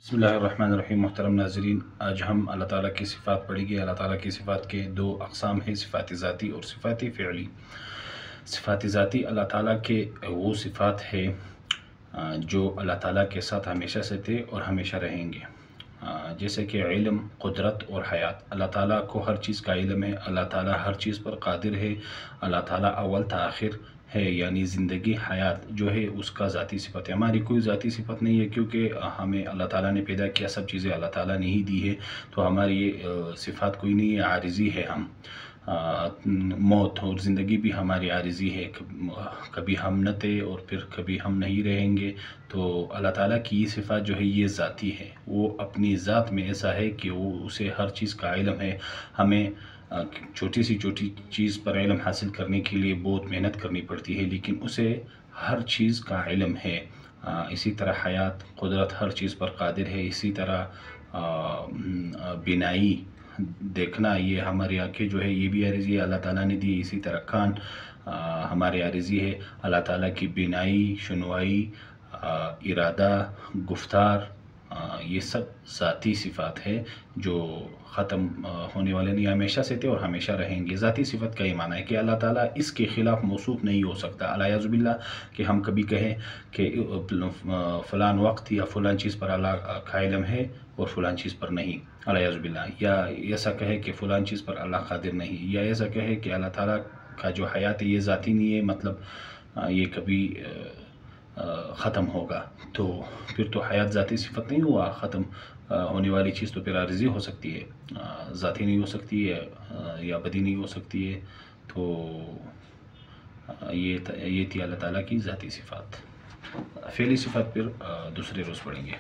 بسم اللہ الرحمن الرحیم۔ محترم ناظرین، آج ہم اللہ تعالیٰ کی صفات پڑھیں گے۔ اللہ تعالیٰ کی صفات کے دو اقسام ہیں، صفات ذاتی اور صفات فعلی۔ صفات ذاتی اللہ تعالیٰ کے وہ صفات ہے جو اللہ تعالیٰ کے ساتھ ہمیشہ سے تھے اور ہمیشہ رہیں گے، جیسے کہ علم، قدرت اور حیات۔ اللہ تعالیٰ کو ہر چیز کا علم ہے، اللہ تعالیٰ ہر چیز پر قادر ہے، اللہ تعالیٰ اول تا آخر ہے، یعنی زندگی، حیات جو ہے اس کا ذاتی صفت ہے۔ ہماری کوئی ذاتی صفت نہیں ہے، کیونکہ ہمیں اللہ تعالیٰ نے پیدا کیا، سب چیزیں اللہ تعالیٰ نے ہی دی ہے، تو ہماری یہ صفات کوئی نہیں ہے، عارضی ہے ہم۔ موت اور زندگی بھی ہماری عارضی ہے، کبھی ہم نہ تھے اور پھر کبھی ہم نہیں رہیں گے۔ تو اللہ تعالیٰ کی یہ صفات جو ہے یہ ذاتی ہے، وہ اپنی ذات میں ایسا ہے کہ وہ اسے ہر چیز کا علم ہے۔ ہمیں چھوٹی سی چیز پر علم حاصل کرنے کے لیے بہت محنت کرنی پڑتی ہے، لیکن اسے ہر چیز کا علم ہے۔ اسی طرح حیات، قدرت، ہر چیز پر قادر ہے۔ اسی طرح بینائی، دیکھنا، یہ ہماری آنکھیں جو ہے یہ بھی عارضی ہے، اللہ تعالیٰ نے دی۔ اسی طرح کان ہمارے عارضی ہے، اللہ تعالیٰ کی بینائی، شنوائی، ارادہ، گفتار، یہ سب ذاتی صفات ہے جو ختم ہونے والے نہیں، ہمیشہ سے تھے اور ہمیشہ رہیں گے۔ ذاتی صفت کا یہ معنی ہے کہ اللہ تعالیٰ اس کے خلاف موصوف نہیں ہو سکتا، الیاذ باللہ، کہ ہم کبھی کہیں کہ فلان وقت یا فلان چیز پر اللہ کا علم ہے اور فلان چیز پر نہیں، الیاذ باللہ، یا ایسا کہے کہ فلان چیز پر اللہ قادر نہیں، یا ایسا کہے کہ اللہ تعالیٰ کا جو حیات ہے یہ ذاتی نہیں ہے، مطلب یہ کبھی ختم ہوگا، تو پھر تو حیات ذاتی صفت نہیں ہوا، ختم ہونے والی چیز تو پھر عارضی ہو سکتی ہے، ذاتی نہیں ہو سکتی ہے، یا بدی نہیں ہو سکتی ہے۔ تو یہ تھی اللہ تعالیٰ کی ذاتی صفات۔ فعلی صفات پھر دوسرے روز پڑھیں گے۔